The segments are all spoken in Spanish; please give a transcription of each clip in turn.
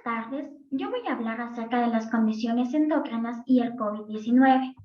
tardes. Yo voy a hablar acerca de las condiciones endócrinas y el COVID-19.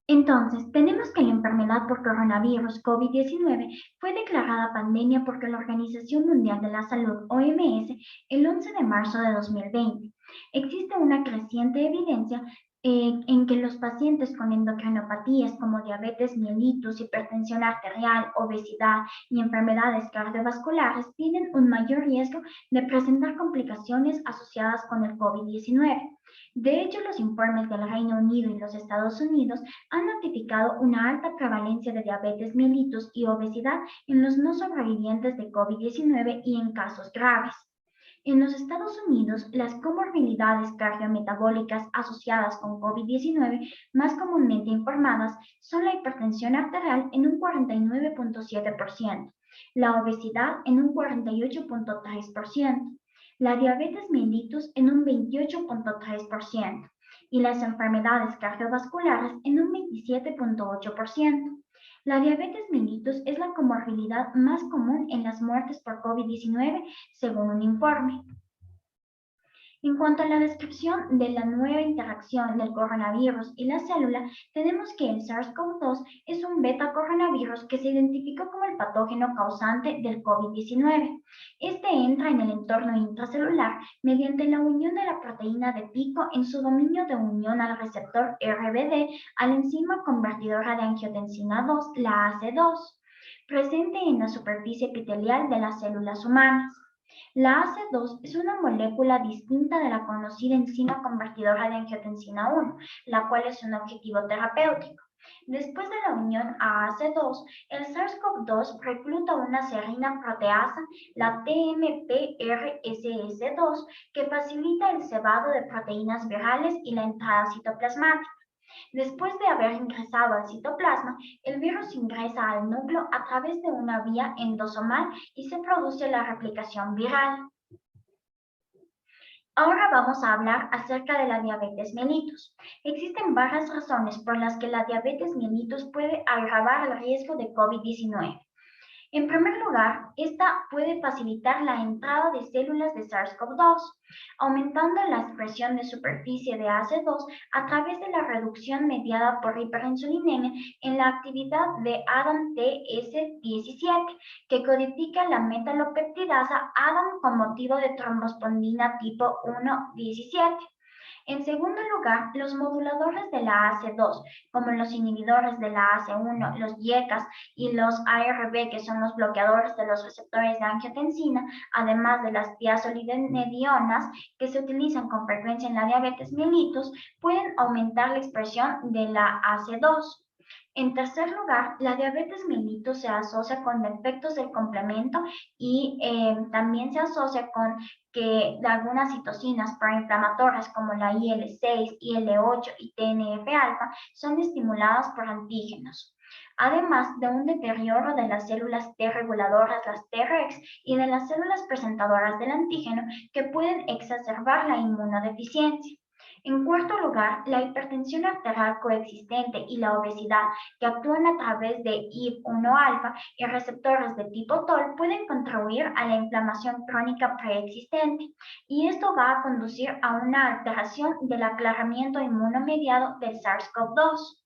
Entonces, tenemos que la enfermedad por coronavirus COVID-19 fue declarada pandemia por la Organización Mundial de la Salud, OMS, el 11 de marzo de 2020. Existe una creciente evidencia en que los pacientes con endocrinopatías como diabetes mellitus, hipertensión arterial, obesidad y enfermedades cardiovasculares tienen un mayor riesgo de presentar complicaciones asociadas con el COVID-19. De hecho, los informes del Reino Unido y los Estados Unidos han notificado una alta prevalencia de diabetes mellitus y obesidad en los no sobrevivientes de COVID-19 y en casos graves. En los Estados Unidos, las comorbilidades cardiometabólicas asociadas con COVID-19 más comúnmente informadas son la hipertensión arterial en un 49.7%, la obesidad en un 48.3%, la diabetes mellitus en un 28.3% y las enfermedades cardiovasculares en un 27.8%. La diabetes mellitus es la comorbilidad más común en las muertes por COVID-19, según un informe. En cuanto a la descripción de la nueva interacción del coronavirus y la célula, tenemos que el SARS-CoV-2 es un beta-coronavirus que se identificó como el patógeno causante del COVID-19. Este entra en el entorno intracelular mediante la unión de la proteína de pico en su dominio de unión al receptor RBD a la enzima convertidora de angiotensina 2, la AC2, presente en la superficie epitelial de las células humanas. La AC2 es una molécula distinta de la conocida enzima convertidora de angiotensina 1, la cual es un objetivo terapéutico. Después de la unión a AC2, el SARS-CoV-2 recluta una serina proteasa, la TMPRSS2, que facilita el cebado de proteínas virales y la entrada citoplasmática. Después de haber ingresado al citoplasma, el virus ingresa al núcleo a través de una vía endosomal y se produce la replicación viral. Ahora vamos a hablar acerca de la diabetes mellitus. Existen varias razones por las que la diabetes mellitus puede agravar el riesgo de COVID-19. En primer lugar, esta puede facilitar la entrada de células de SARS-CoV-2, aumentando la expresión de superficie de AC2 a través de la reducción mediada por hiperinsulinemia en la actividad de ADAM-TS17, que codifica la metalopeptidasa ADAM con motivo de trombospondina tipo 1,17. En segundo lugar, los moduladores de la AC2, como los inhibidores de la AC1, los YECAs y los ARB, que son los bloqueadores de los receptores de angiotensina, además de las tiazolidinedionas, que se utilizan con frecuencia en la diabetes mellitus, pueden aumentar la expresión de la AC2. En tercer lugar, la diabetes mellitus se asocia con defectos del complemento y también se asocia con que algunas citocinas proinflamatorias como la IL-6, IL-8 y TNF-alfa son estimuladas por antígenos, además de un deterioro de las células T reguladoras, las Tregs, y de las células presentadoras del antígeno que pueden exacerbar la inmunodeficiencia. En cuarto lugar, la hipertensión arterial coexistente y la obesidad, que actúan a través de IF1-alfa y receptores de tipo TOL, pueden contribuir a la inflamación crónica preexistente, y esto va a conducir a una alteración del aclaramiento inmunomediado del SARS-CoV-2.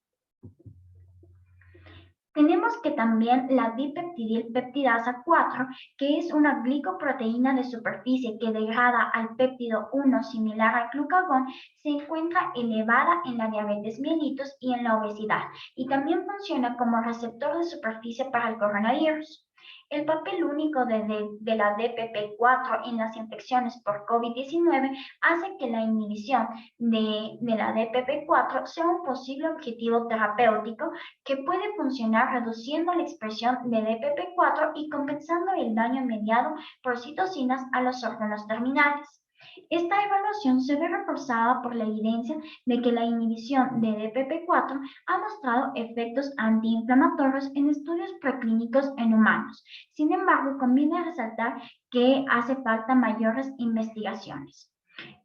Tenemos que también la dipeptidilpeptidasa 4, que es una glicoproteína de superficie que degrada al péptido 1 similar al glucagón, se encuentra elevada en la diabetes mellitus y en la obesidad, y también funciona como receptor de superficie para el coronavirus. El papel único de la DPP4 en las infecciones por COVID-19 hace que la inhibición de la DPP4 sea un posible objetivo terapéutico que puede funcionar reduciendo la expresión de DPP4 y compensando el daño mediado por citocinas a los órganos terminales. Esta evaluación se ve reforzada por la evidencia de que la inhibición de DPP4 ha mostrado efectos antiinflamatorios en estudios preclínicos en humanos. Sin embargo, conviene resaltar que hace falta mayores investigaciones.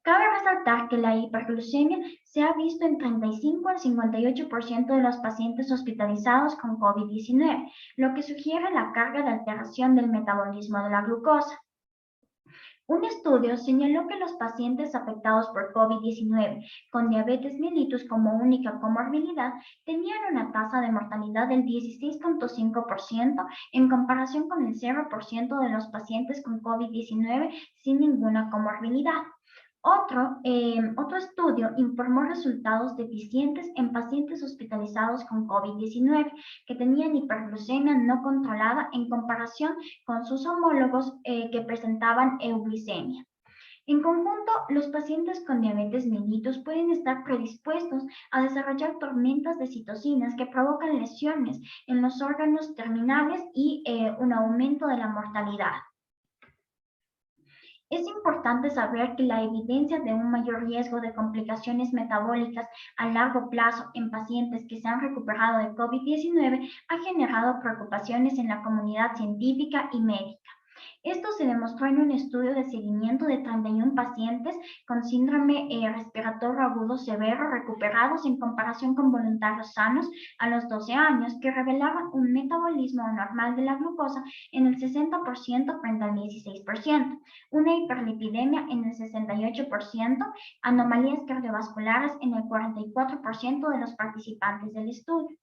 Cabe resaltar que la hiperglucemia se ha visto en 35 al 58% de los pacientes hospitalizados con COVID-19, lo que sugiere la carga de alteración del metabolismo de la glucosa. Un estudio señaló que los pacientes afectados por COVID-19 con diabetes mellitus como única comorbilidad tenían una tasa de mortalidad del 16,5% en comparación con el 0% de los pacientes con COVID-19 sin ninguna comorbilidad. Otro estudio informó resultados deficientes en pacientes hospitalizados con COVID-19 que tenían hiperglucemia no controlada en comparación con sus homólogos que presentaban euglicemia. En conjunto, los pacientes con diabetes mellitus pueden estar predispuestos a desarrollar tormentas de citocinas que provocan lesiones en los órganos terminales y un aumento de la mortalidad. Es importante saber que la evidencia de un mayor riesgo de complicaciones metabólicas a largo plazo en pacientes que se han recuperado de COVID-19 ha generado preocupaciones en la comunidad científica y médica. Esto se demostró en un estudio de seguimiento de 31 pacientes con síndrome respiratorio agudo severo recuperados en comparación con voluntarios sanos a los 12 años que revelaban un metabolismo anormal de la glucosa en el 60% frente al 16%, una hiperlipidemia en el 68%, anomalías cardiovasculares en el 44% de los participantes del estudio.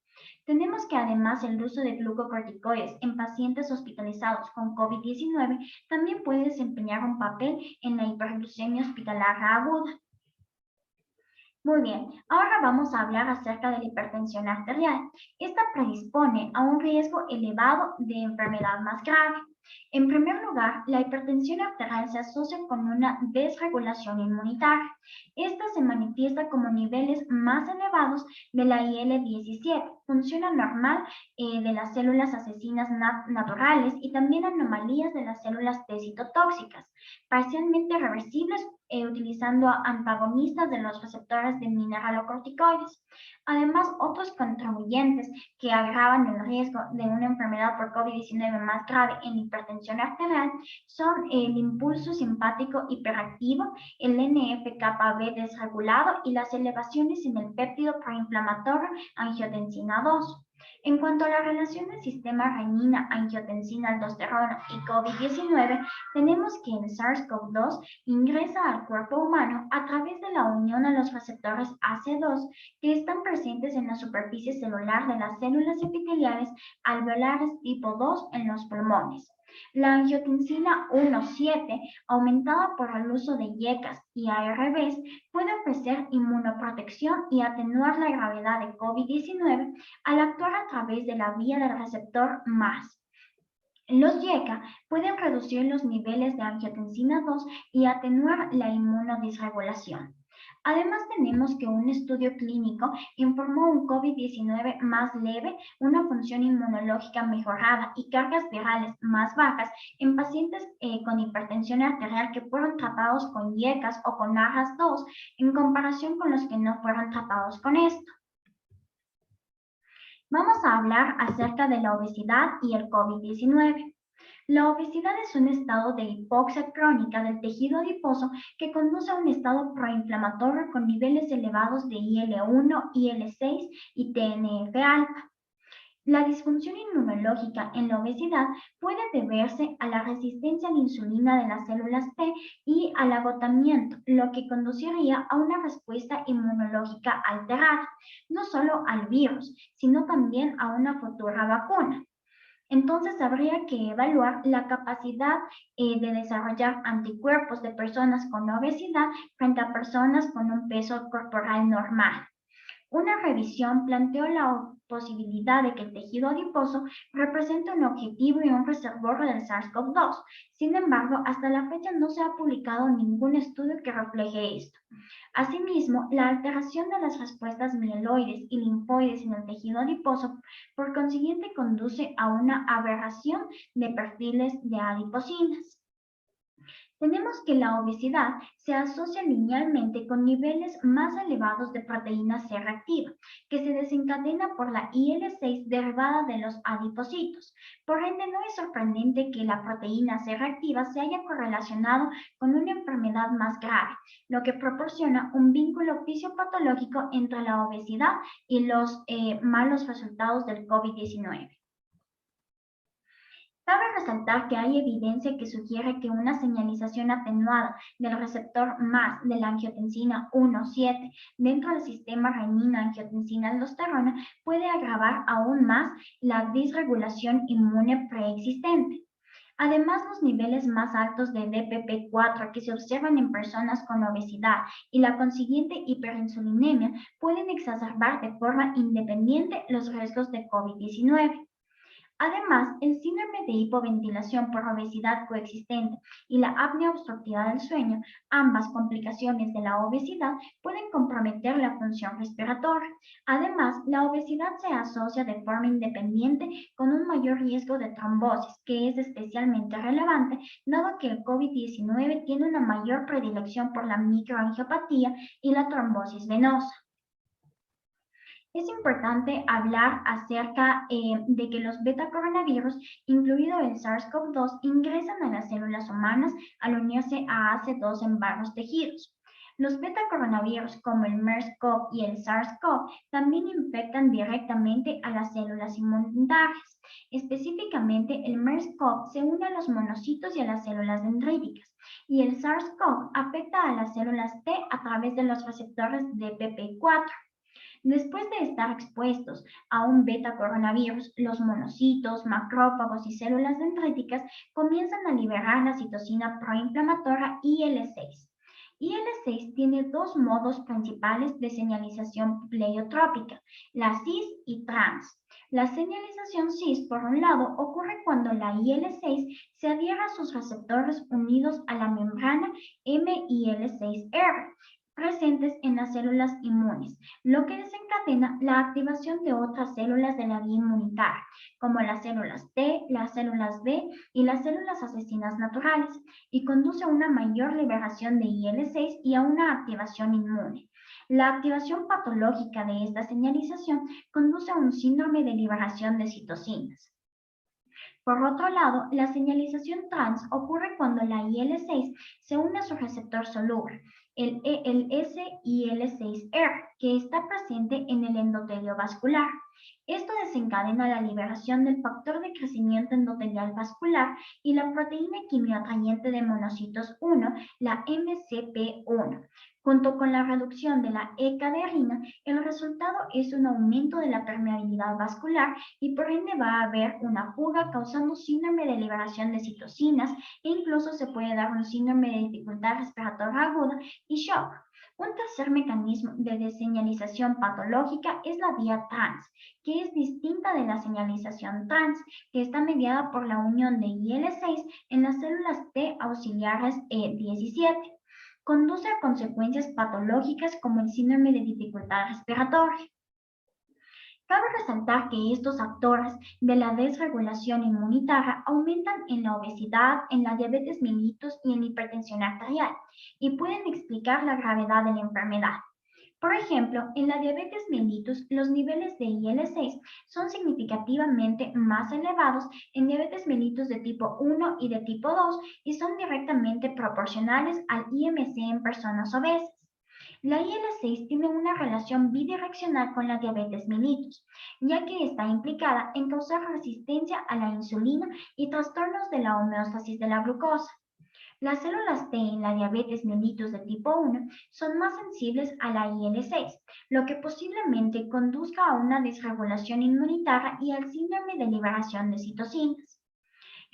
Tenemos que además el uso de glucocorticoides en pacientes hospitalizados con COVID-19 también puede desempeñar un papel en la hiperglucemia hospitalaria aguda. Muy bien, ahora vamos a hablar acerca de la hipertensión arterial. Esta predispone a un riesgo elevado de enfermedad más grave. En primer lugar, la hipertensión arterial se asocia con una desregulación inmunitaria. Esta se manifiesta como niveles más elevados de la IL-17, función anormal de las células asesinas naturales y también anomalías de las células T citotóxicas, parcialmente reversibles utilizando antagonistas de los receptores de mineralocorticoides. Además, otros contribuyentes que agravan el riesgo de una enfermedad por COVID-19 más grave en hipertensión arterial son el impulso simpático hiperactivo, el NF-κB desregulado y las elevaciones en el péptido proinflamatorio angiotensina 2. En cuanto a la relación del sistema renina-angiotensina-aldosterona y COVID-19, tenemos que el SARS-CoV-2 ingresa al cuerpo humano a través de la unión a los receptores AC2 que están presentes en la superficie celular de las células epiteliales alveolares tipo 2 en los pulmones. La angiotensina 1,7, aumentada por el uso de IECAS y ARBs, puede ofrecer inmunoprotección y atenuar la gravedad de COVID-19 al actuar a través de la vía del receptor MAS. Los IECA pueden reducir los niveles de angiotensina 2 y atenuar la inmunodisregulación. Además, tenemos que un estudio clínico informó un COVID-19 más leve, una función inmunológica mejorada y cargas virales más bajas en pacientes con hipertensión arterial que fueron tratados con IECAS o con ARAS-2 en comparación con los que no fueron tratados con esto. Vamos a hablar acerca de la obesidad y el COVID-19. La obesidad es un estado de hipoxia crónica del tejido adiposo que conduce a un estado proinflamatorio con niveles elevados de IL-1, IL-6 y TNF-alfa. La disfunción inmunológica en la obesidad puede deberse a la resistencia a la insulina de las células T y al agotamiento, lo que conduciría a una respuesta inmunológica alterada, no solo al virus, sino también a una futura vacuna. Entonces habría que evaluar la capacidad de desarrollar anticuerpos de personas con obesidad frente a personas con un peso corporal normal. Una revisión planteó la posibilidad de que el tejido adiposo represente un objetivo y un reservorio del SARS-CoV-2. Sin embargo, hasta la fecha no se ha publicado ningún estudio que refleje esto. Asimismo, la alteración de las respuestas mieloides y linfoides en el tejido adiposo, por consiguiente, conduce a una aberración de perfiles de adipocinas. Tenemos que la obesidad se asocia linealmente con niveles más elevados de proteína C reactiva, que se desencadena por la IL-6 derivada de los adipocitos. Por ende, no es sorprendente que la proteína C reactiva se haya correlacionado con una enfermedad más grave, lo que proporciona un vínculo fisiopatológico entre la obesidad y los malos resultados del COVID-19. Cabe resaltar que hay evidencia que sugiere que una señalización atenuada del receptor MAS de la angiotensina 1,7 dentro del sistema renina-angiotensina-aldosterona puede agravar aún más la disregulación inmune preexistente. Además, los niveles más altos de DPP-4 que se observan en personas con obesidad y la consiguiente hiperinsulinemia pueden exacerbar de forma independiente los riesgos de COVID-19. Además, el síndrome de hipoventilación por obesidad coexistente y la apnea obstructiva del sueño, ambas complicaciones de la obesidad, pueden comprometer la función respiratoria. Además, la obesidad se asocia de forma independiente con un mayor riesgo de trombosis, que es especialmente relevante, dado que el COVID-19 tiene una mayor predilección por la microangiopatía y la trombosis venosa. Es importante hablar acerca de que los betacoronavirus, incluido el SARS-CoV-2, ingresan a las células humanas al unirse a AC2 en varios tejidos. Los betacoronavirus, como el MERS-CoV y el SARS-CoV, también infectan directamente a las células inmunitarias. Específicamente, el MERS-CoV se une a los monocitos y a las células dendríticas, y el SARS-CoV afecta a las células T a través de los receptores de PP4. Después de estar expuestos a un beta-coronavirus, los monocitos, macrófagos y células dendríticas comienzan a liberar la citocina proinflamatoria IL-6. IL-6 tiene dos modos principales de señalización pleiotrópica, la cis y trans. La señalización cis, por un lado, ocurre cuando la IL-6 se adhiere a sus receptores unidos a la membrana MIL6R presentes en las células inmunes, lo que desencadena la activación de otras células de la vía inmunitaria, como las células T, las células B y las células asesinas naturales, y conduce a una mayor liberación de IL-6 y a una activación inmune. La activación patológica de esta señalización conduce a un síndrome de liberación de citocinas. Por otro lado, la señalización trans ocurre cuando la IL-6 se une a su receptor soluble, el SIL6R, que está presente en el endotelio vascular. Esto desencadena la liberación del factor de crecimiento endotelial vascular y la proteína quimioatrayente de monocitos 1, la MCP1. Junto con la reducción de la E-caderina, el resultado es un aumento de la permeabilidad vascular y por ende va a haber una fuga causando síndrome de liberación de citocinas e incluso se puede dar un síndrome de dificultad respiratoria aguda y shock. Un tercer mecanismo de deseñalización patológica es la vía trans, que es distinta de la señalización trans, que está mediada por la unión de IL-6 en las células T auxiliares E17. Conduce a consecuencias patológicas como el síndrome de dificultad respiratoria. Cabe resaltar que estos actores de la desregulación inmunitaria aumentan en la obesidad, en la diabetes mellitus y en la hipertensión arterial y pueden explicar la gravedad de la enfermedad. Por ejemplo, en la diabetes mellitus, los niveles de IL-6 son significativamente más elevados en diabetes mellitus de tipo 1 y de tipo 2 y son directamente proporcionales al IMC en personas obesas. La IL-6 tiene una relación bidireccional con la diabetes mellitus, ya que está implicada en causar resistencia a la insulina y trastornos de la homeostasis de la glucosa. Las células T en la diabetes mellitus de tipo 1 son más sensibles a la IL-6, lo que posiblemente conduzca a una desregulación inmunitaria y al síndrome de liberación de citocinas.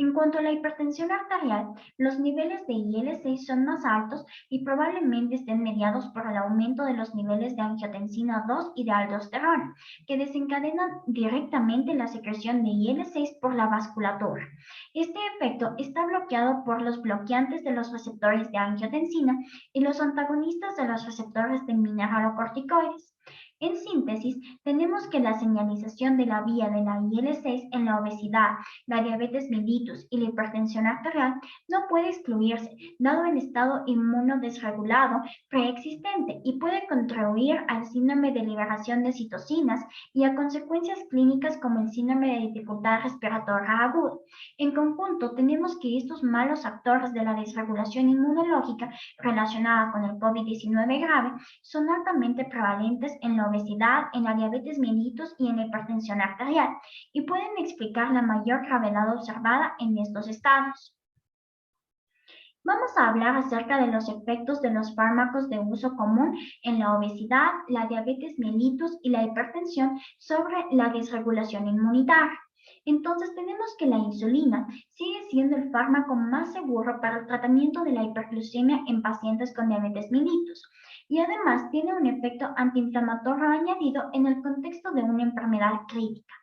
En cuanto a la hipertensión arterial, los niveles de IL-6 son más altos y probablemente estén mediados por el aumento de los niveles de angiotensina 2 y de aldosterona, que desencadenan directamente la secreción de IL-6 por la vasculatura. Este efecto está bloqueado por los bloqueantes de los receptores de angiotensina y los antagonistas de los receptores de mineralocorticoides. En síntesis, tenemos que la señalización de la vía de la IL-6 en la obesidad, la diabetes mellitus y la hipertensión arterial no puede excluirse, dado el estado inmunodesregulado preexistente y puede contribuir al síndrome de liberación de citocinas y a consecuencias clínicas como el síndrome de dificultad respiratoria aguda. En conjunto, tenemos que estos malos actores de la desregulación inmunológica relacionada con el COVID-19 grave son altamente prevalentes en la obesidad, en la diabetes mellitus y en la hipertensión arterial, y pueden explicar la mayor gravedad observada en estos estados. Vamos a hablar acerca de los efectos de los fármacos de uso común en la obesidad, la diabetes mellitus y la hipertensión sobre la desregulación inmunitaria. Entonces tenemos que la insulina sigue siendo el fármaco más seguro para el tratamiento de la hiperglucemia en pacientes con diabetes mellitus y además tiene un efecto antiinflamatorio añadido en el contexto de una enfermedad crítica.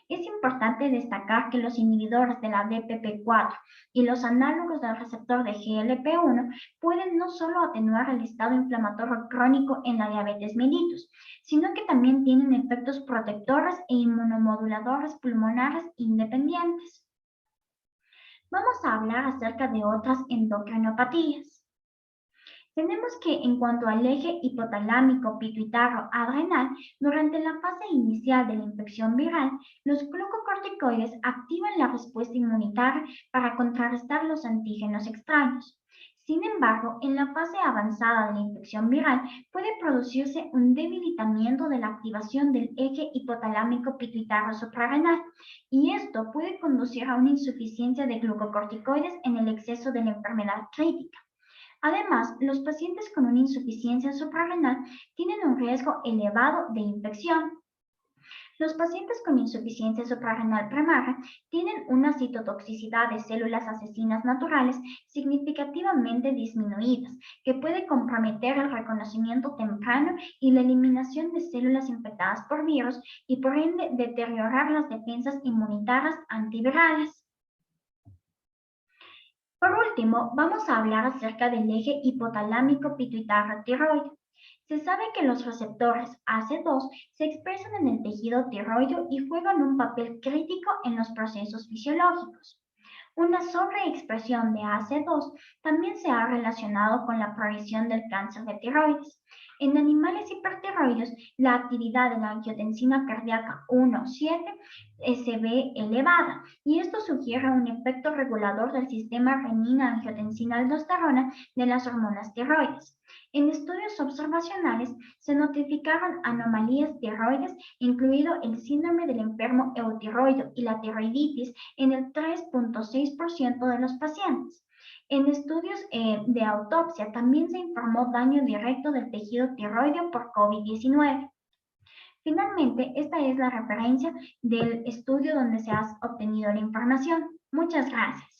Es importante destacar que los inhibidores de la DPP4 y los análogos del receptor de GLP-1 pueden no solo atenuar el estado inflamatorio crónico en la diabetes mellitus, sino que también tienen efectos protectores e inmunomoduladores pulmonares independientes. Vamos a hablar acerca de otras endocrinopatías. Tenemos que, en cuanto al eje hipotalámico pituitario adrenal, durante la fase inicial de la infección viral, los glucocorticoides activan la respuesta inmunitaria para contrarrestar los antígenos extraños. Sin embargo, en la fase avanzada de la infección viral puede producirse un debilitamiento de la activación del eje hipotalámico pituitario suprarrenal, y esto puede conducir a una insuficiencia de glucocorticoides en el exceso de la enfermedad crítica. Además, los pacientes con una insuficiencia suprarrenal tienen un riesgo elevado de infección. Los pacientes con insuficiencia suprarrenal primaria tienen una citotoxicidad de células asesinas naturales significativamente disminuidas, que puede comprometer el reconocimiento temprano y la eliminación de células infectadas por virus y por ende deteriorar las defensas inmunitarias antivirales. Por último, vamos a hablar acerca del eje hipotalámico pituitario tiroideo. Se sabe que los receptores AC2 se expresan en el tejido tiroideo y juegan un papel crítico en los procesos fisiológicos. Una sobreexpresión de AC2 también se ha relacionado con la progresión del cáncer de tiroides. En animales hipertiroides, la actividad de la angiotensina cardíaca 1,7 se ve elevada y esto sugiere un efecto regulador del sistema renina-angiotensina-aldosterona de las hormonas tiroides. En estudios observacionales se notificaron anomalías tiroides, incluido el síndrome del enfermo eutiroideo y la tiroiditis en el 3,6% de los pacientes. En estudios de autopsia también se informó daño directo del tejido tiroideo por COVID-19. Finalmente, esta es la referencia del estudio donde se ha obtenido la información. Muchas gracias.